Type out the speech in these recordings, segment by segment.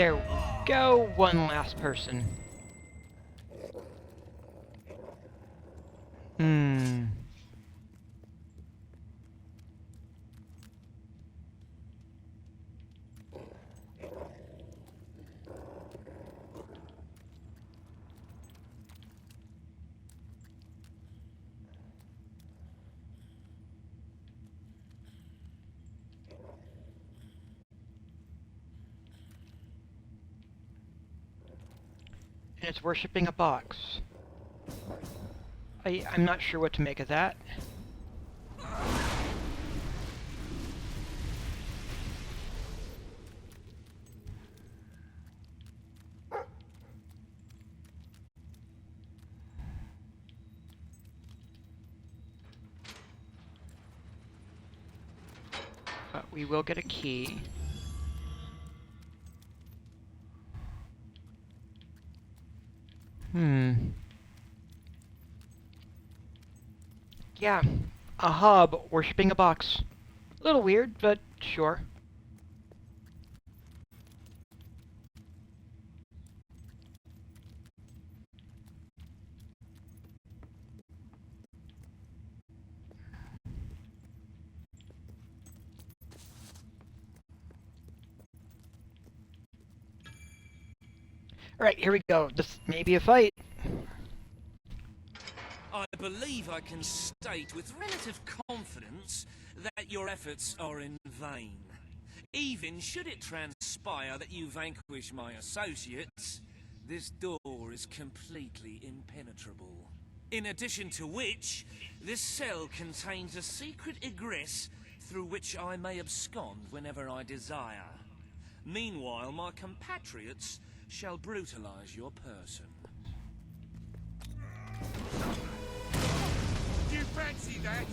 There we go. One last person. Hmm. And it's worshipping a box. I'm not sure what to make of that. But we will get a key. Yeah, a hub worshipping a box. A little weird, but sure. Alright, here we go. This may be a fight. I believe I can state with relative confidence that your efforts are in vain. Even should it transpire that you vanquish my associates, this door is completely impenetrable. In addition to which, this cell contains a secret egress through which I may abscond whenever I desire. Meanwhile, my compatriots shall brutalize your person. Do you fancy that?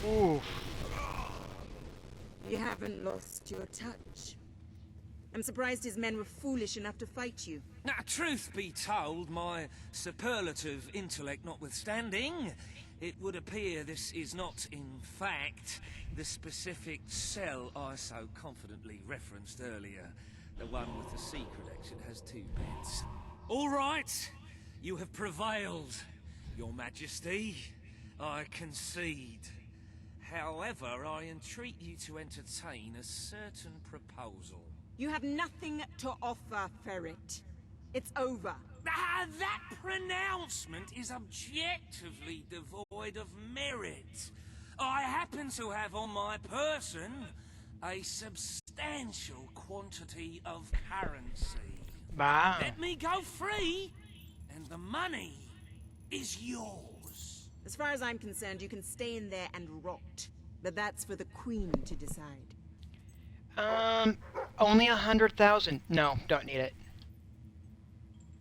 Oof. You haven't lost your touch. I'm surprised his men were foolish enough to fight you. Now, truth be told, my superlative intellect notwithstanding, it would appear this is not, in fact, the specific cell I so confidently referenced earlier. The one with the secret exit has 2 beds. All right, you have prevailed, Your Majesty. I concede. However, I entreat you to entertain a certain proposal. You have nothing to offer, Ferret. It's over. Ah, that pronouncement is objectively devoid of merit. I happen to have on my person a substantial quantity of currency. Wow. Let me go free, and the money is yours. As far as I'm concerned, you can stay in there and rot. But that's for the Queen to decide. Only 100,000. No, don't need it.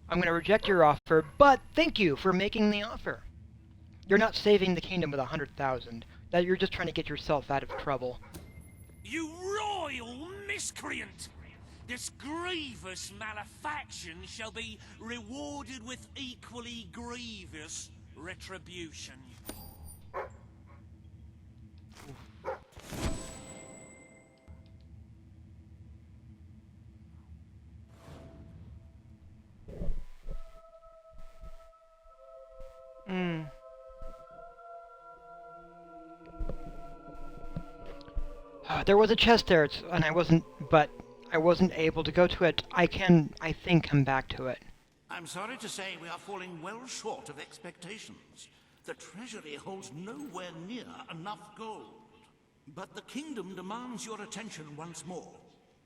I'm gonna reject your offer, but thank you for making the offer. You're not saving the kingdom with 100,000. That you're just trying to get yourself out of trouble. You royal miscreant! This grievous malefaction shall be rewarded with equally grievous retribution. There was a chest there, and I wasn't able to go to it. I think, come back to it. I'm sorry to say we are falling well short of expectations. The treasury holds nowhere near enough gold. But the kingdom demands your attention once more.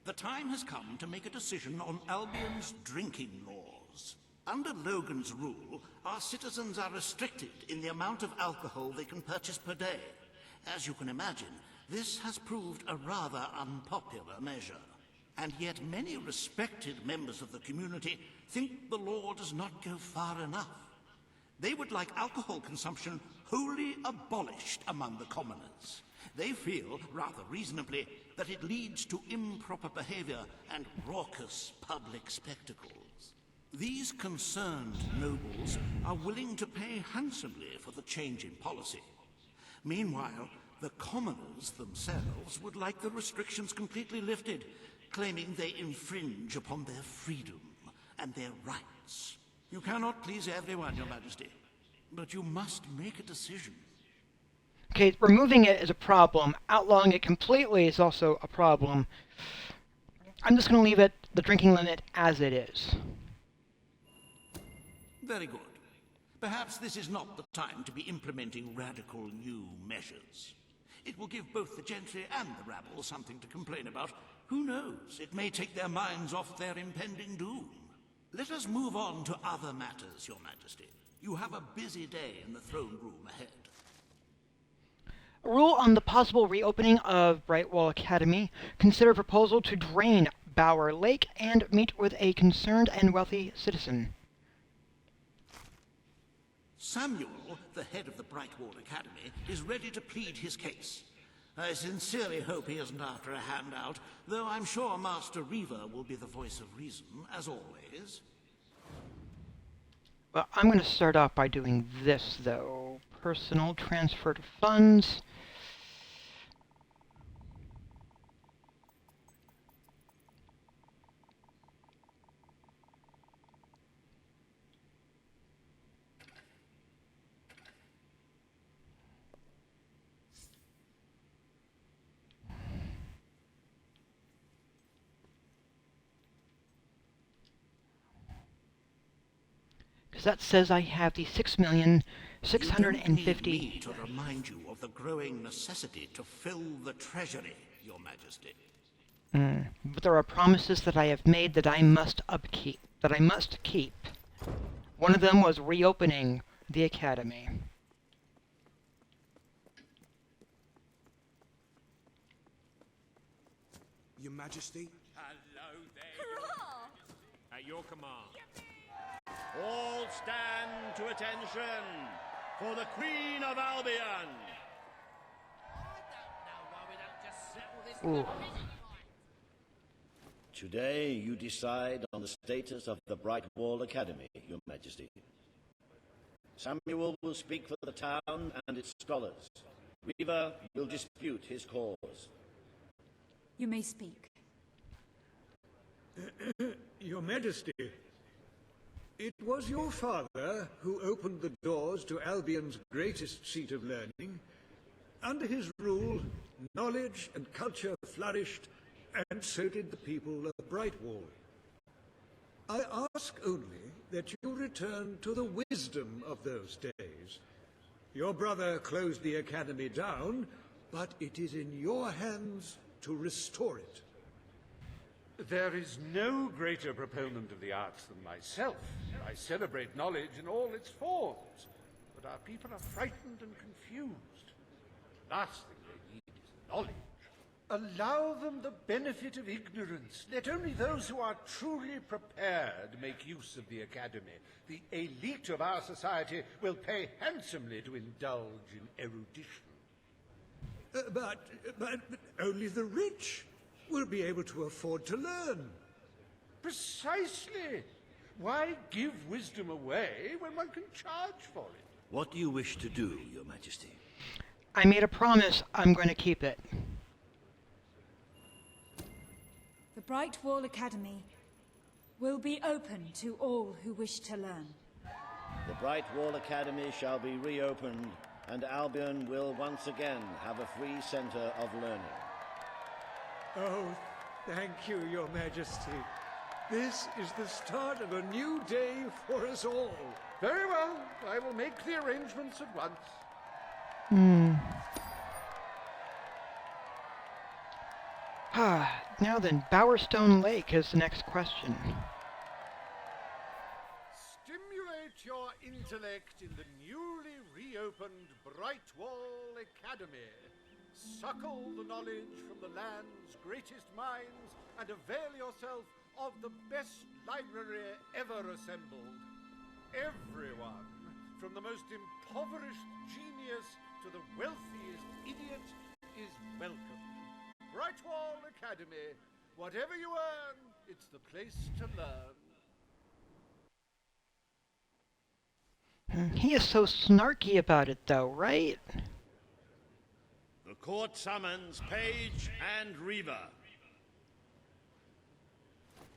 The time has come to make a decision on Albion's drinking laws. Under Logan's rule, our citizens are restricted in the amount of alcohol they can purchase per day. As you can imagine, this has proved a rather unpopular measure. And yet many respected members of the community think the law does not go far enough. They would like alcohol consumption wholly abolished among the commoners. They feel, rather reasonably, that it leads to improper behavior and raucous public spectacles. These concerned nobles are willing to pay handsomely for the change in policy. Meanwhile, the commoners themselves would like the restrictions completely lifted, claiming they infringe upon their freedom and their rights. You cannot please everyone, Your Majesty, but you must make a decision. Okay, removing it is a problem. Outlawing it completely is also a problem. I'm just going to leave it, the drinking limit, as it is. Very good. Perhaps this is not the time to be implementing radical new measures. It will give both the gentry and the rabble something to complain about. Who knows? It may take their minds off their impending doom. Let us move on to other matters, Your Majesty. You have a busy day in the throne room ahead. A rule on the possible reopening of Brightwall Academy. Consider proposal to drain Bower Lake and meet with a concerned and wealthy citizen. Samuel, the head of the Brightwall Academy, is ready to plead his case. I sincerely hope he isn't after a handout, though I'm sure Master Reaver will be the voice of reason, as always. Well, I'm going to start off by doing this, though. Personal transfer to funds. Because that says I have the 6,650,000. You don't need me to remind you of the growing necessity to fill the treasury, Your Majesty. But there are promises that I have made that I must upkeep, that I must keep. One of them was reopening the academy. Your Majesty? Hello there. At your command. All stand to attention for the Queen of Albion. Ooh. Today you decide on the status of the Brightwall Academy, Your Majesty. Samuel will speak for the town and its scholars. Reaver will dispute his cause. You may speak. Your Majesty, it was your father who opened the doors to Albion's greatest seat of learning. Under his rule, knowledge and culture flourished, and so did the people of Brightwall. I ask only that you return to the wisdom of those days. Your brother closed the academy down, but it is in your hands to restore it. There is no greater proponent of the arts than myself. I celebrate knowledge in all its forms, but our people are frightened and confused. The last thing they need is knowledge. Allow them the benefit of ignorance. Let only those who are truly prepared make use of the academy. The elite of our society will pay handsomely to indulge in erudition. But only the rich will be able to afford to learn. Precisely. Why give wisdom away when one can charge for it? What do you wish to do, Your Majesty? I made a promise. I'm going to keep it. The Brightwall Academy will be open to all who wish to learn. The Brightwall Academy shall be reopened, and Albion will once again have a free centre of learning. Oh, thank you, Your Majesty. This is the start of a new day for us all. Very well. I will make the arrangements at once. Now then, Bowerstone Lake is the next question. Stimulate your intellect in the newly reopened Brightwall Academy. Suckle the knowledge from the land's greatest minds and avail yourself of the best library ever assembled. Everyone, from the most impoverished genius to the wealthiest idiot, is welcome. Brightwall Academy. Whatever you earn, it's the place to learn. He is so snarky about it, though, right? The court summons Page and Reaver.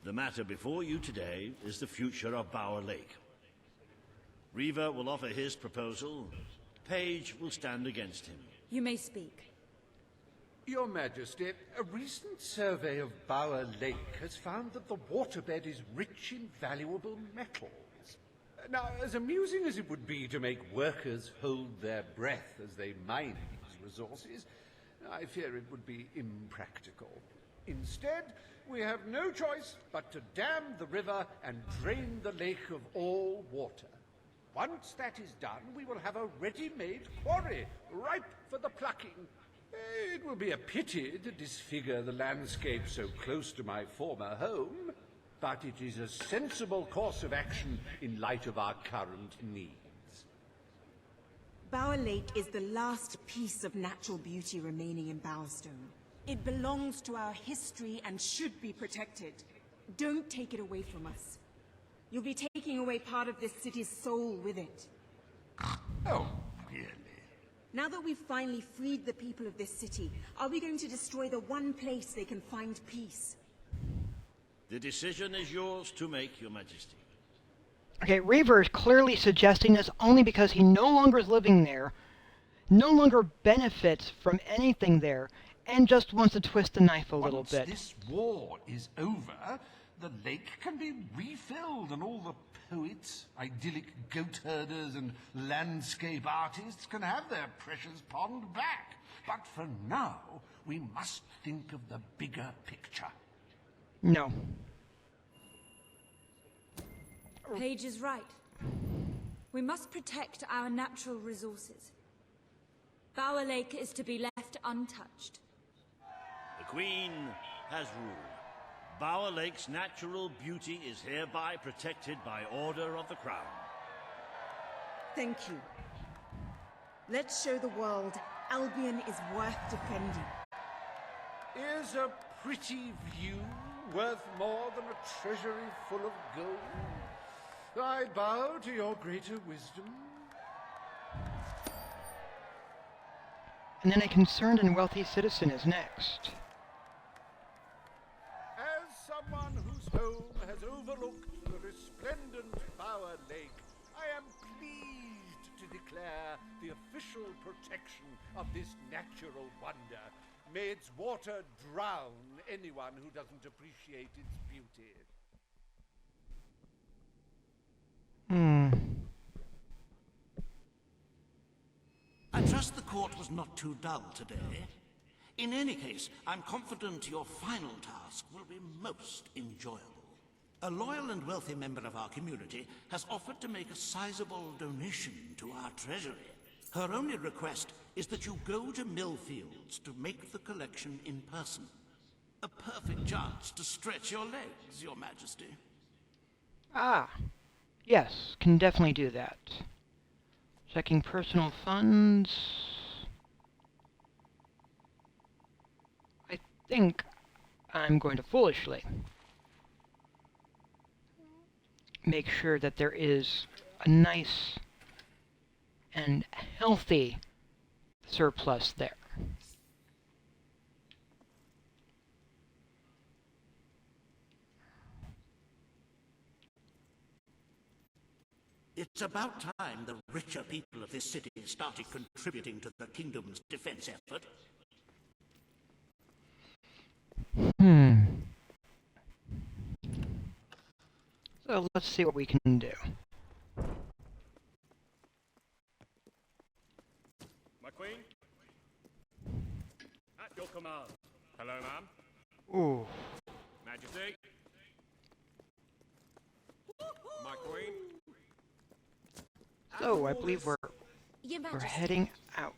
The matter before you today is the future of Bower Lake. Reaver will offer his proposal. Page will stand against him. You may speak. Your Majesty, a recent survey of Bower Lake has found that the waterbed is rich in valuable metals. Now, as amusing as it would be to make workers hold their breath as they mine these resources, I fear it would be impractical. Instead, we have no choice but to dam the river and drain the lake of all water. Once that is done, we will have a ready-made quarry, ripe for the plucking. It will be a pity to disfigure the landscape so close to my former home, but it is a sensible course of action in light of our current needs. Bower Lake is the last piece of natural beauty remaining in Bowerstone. It belongs to our history and should be protected. Don't take it away from us. You'll be taking away part of this city's soul with it. Oh, really? Now that we've finally freed the people of this city, are we going to destroy the one place they can find peace? The decision is yours to make, Your Majesty. Okay, Reaver is clearly suggesting this only because he no longer is living there, no longer benefits from anything there, and just wants to twist the knife a little bit. Once this war is over, the lake can be refilled and all the poets, idyllic goat herders and landscape artists can have their precious pond back. But for now, we must think of the bigger picture. No. Page is right. We must protect our natural resources. Bower Lake is to be left untouched. The Queen has ruled. Bower Lake's natural beauty is hereby protected by order of the Crown. Thank you. Let's show the world Albion is worth defending. Is a pretty view worth more than a treasury full of gold? I bow to your greater wisdom. And then a concerned and wealthy citizen is next. As someone whose home has overlooked the resplendent Bower Lake, I am pleased to declare the official protection of this natural wonder. May its water drown anyone who doesn't appreciate its beauty. I trust the court was not too dull today. In any case, I'm confident your final task will be most enjoyable. A loyal and wealthy member of our community has offered to make a sizable donation to our treasury. Her only request is that you go to Millfields to make the collection in person. A perfect chance to stretch your legs, Your Majesty. Ah, yes, can definitely do that. Checking personal funds. I think I'm going to foolishly make sure that there is a nice and healthy surplus there. It's about time the richer people of this city started contributing to the kingdom's defense effort. So let's see what we can do. My queen? At your command. Hello, ma'am. Ooh. Majesty? My queen? So I believe we're heading out.